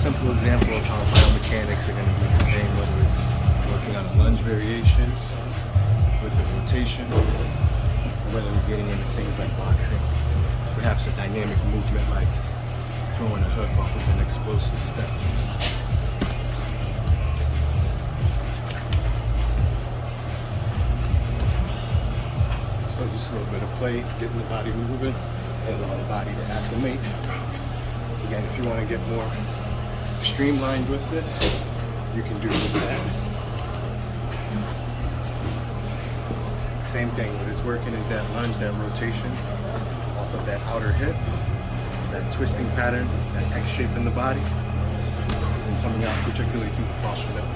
simple example of how biomechanics are going to be the same, whether it's working on a lunge variation with a rotation, or whether we're getting into things like boxing, perhaps a dynamic movement like throwing a hook off of an explosive step. So just a little bit of play, getting the body moving, and allow the body to acclimate. Again, if you want to get more streamlined with it, you can do just that. Same thing, what is working is that lunge, that rotation off of that outer hip, that twisting pattern, that X shape in the body, and coming out particularly through the foster middle.